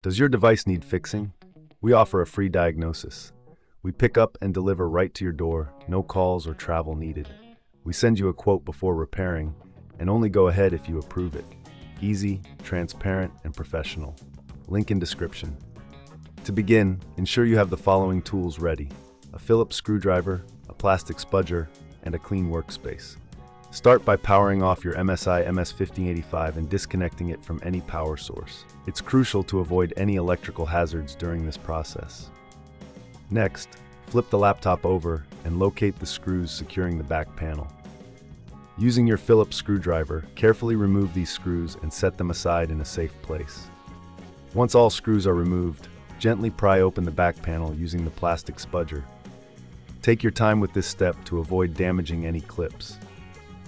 Does your device need fixing? We offer a free diagnosis. We pick up and deliver right to your door, no calls or travel needed. We send you a quote before repairing, and only go ahead if you approve it. Easy, transparent, and professional. Link in description. To begin, ensure you have the following tools ready: a Phillips screwdriver, a plastic spudger, and a clean workspace. Start by powering off your MSI MS-1585 and disconnecting it from any power source. It's crucial to avoid any electrical hazards during this process. Next, flip the laptop over and locate the screws securing the back panel. Using your Phillips screwdriver, carefully remove these screws and set them aside in a safe place. Once all screws are removed, gently pry open the back panel using the plastic spudger. Take your time with this step to avoid damaging any clips.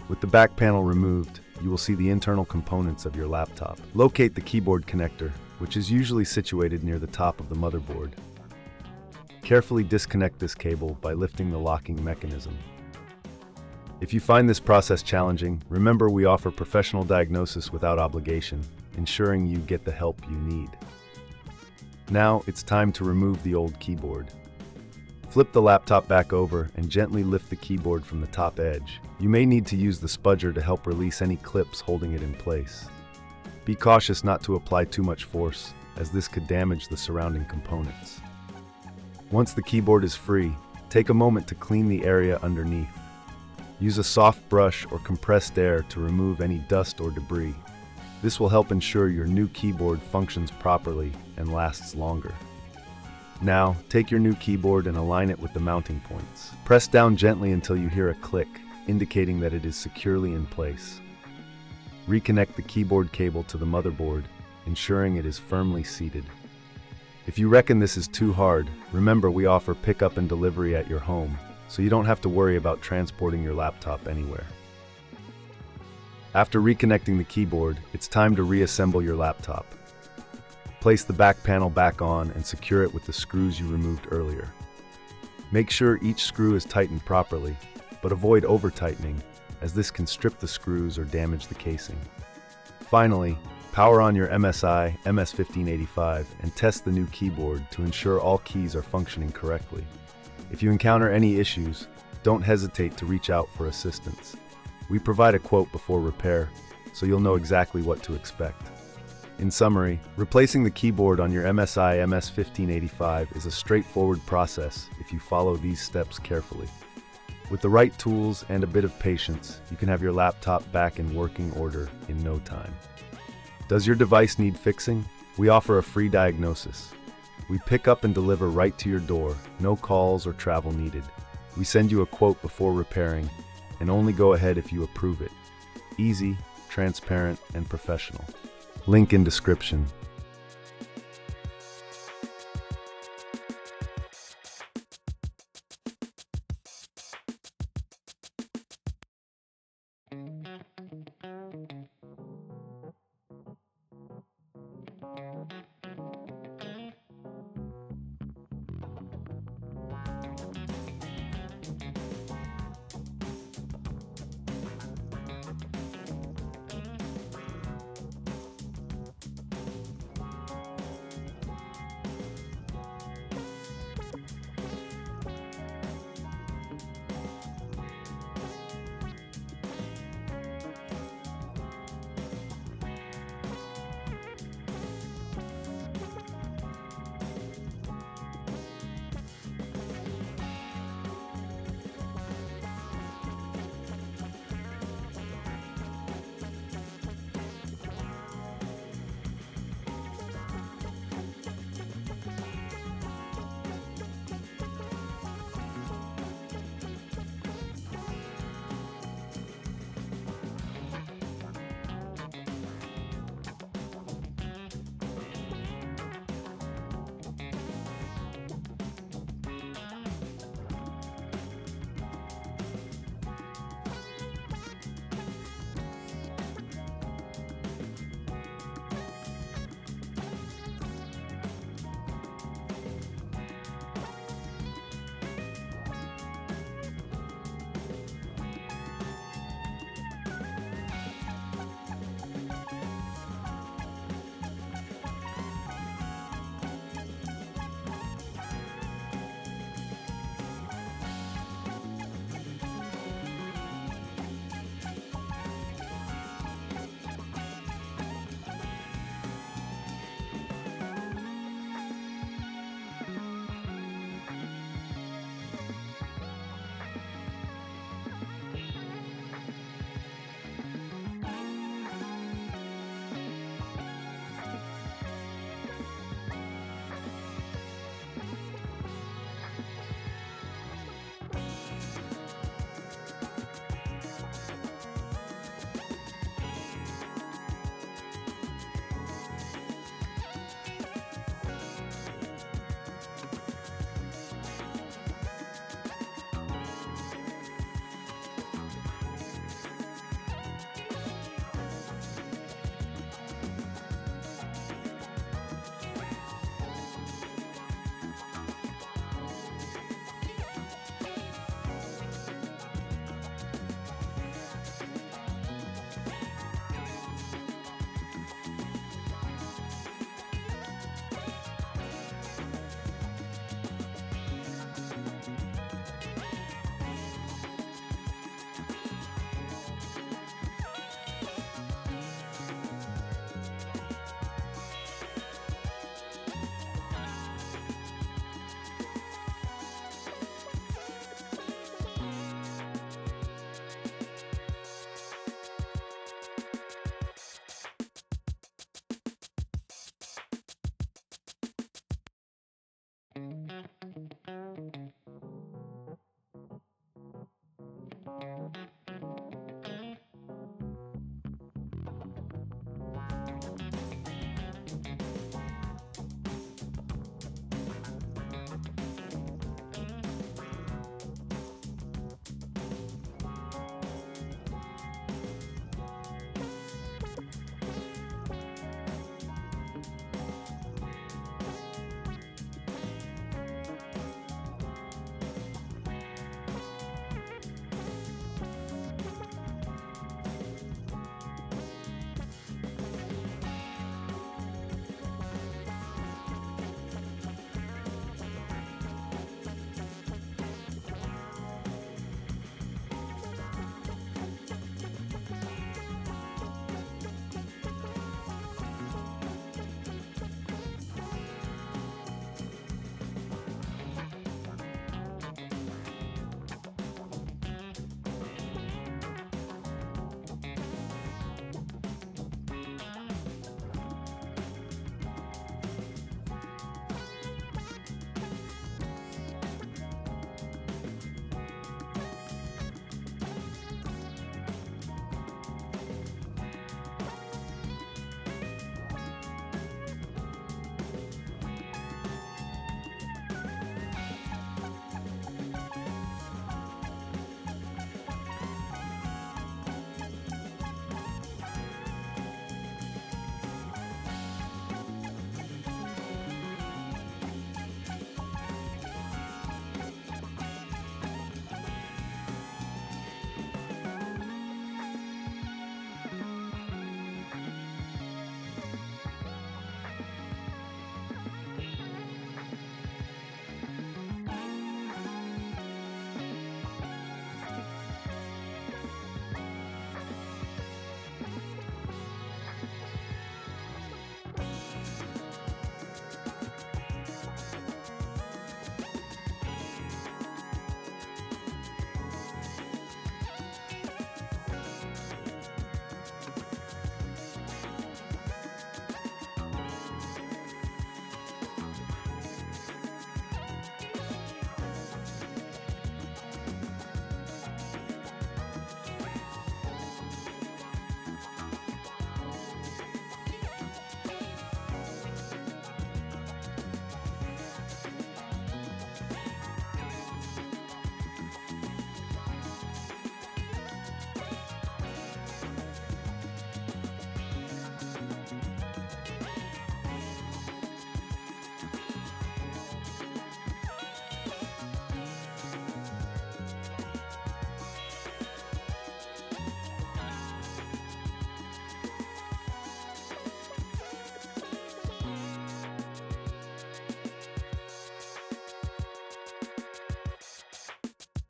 With the back panel removed, you will see the internal components of your laptop. Locate the keyboard connector, which is usually situated near the top of the motherboard. Carefully disconnect this cable by lifting the locking mechanism. If you find this process challenging, remember we offer professional diagnosis without obligation, ensuring you get the help you need. Now it's time to remove the old keyboard. Flip the laptop back over and gently lift the keyboard from the top edge. You may need to use the spudger to help release any clips holding it in place. Be cautious not to apply too much force, as this could damage the surrounding components. Once the keyboard is free, take a moment to clean the area underneath. Use a soft brush or compressed air to remove any dust or debris. This will help ensure your new keyboard functions properly and lasts longer. Now, take your new keyboard and align it with the mounting points. Press down gently until you hear a click, indicating that it is securely in place. Reconnect the keyboard cable to the motherboard, ensuring it is firmly seated. If you reckon this is too hard, remember we offer pickup and delivery at your home, so you don't have to worry about transporting your laptop anywhere. After reconnecting the keyboard, it's time to reassemble your laptop. Place the back panel back on and secure it with the screws you removed earlier. Make sure each screw is tightened properly, but avoid over-tightening, as this can strip the screws or damage the casing. Finally, power on your MSI MS-1585 and test the new keyboard to ensure all keys are functioning correctly. If you encounter any issues, don't hesitate to reach out for assistance. We provide a quote before repair, so you'll know exactly what to expect. In summary, replacing the keyboard on your MSI MS-1585 is a straightforward process if you follow these steps carefully. With the right tools and a bit of patience, you can have your laptop back in working order in no time. Does your device need fixing? We offer a free diagnosis. We pick up and deliver right to your door, no calls or travel needed. We send you a quote before repairing, and only go ahead if you approve it. Easy, transparent, and professional. Link in description.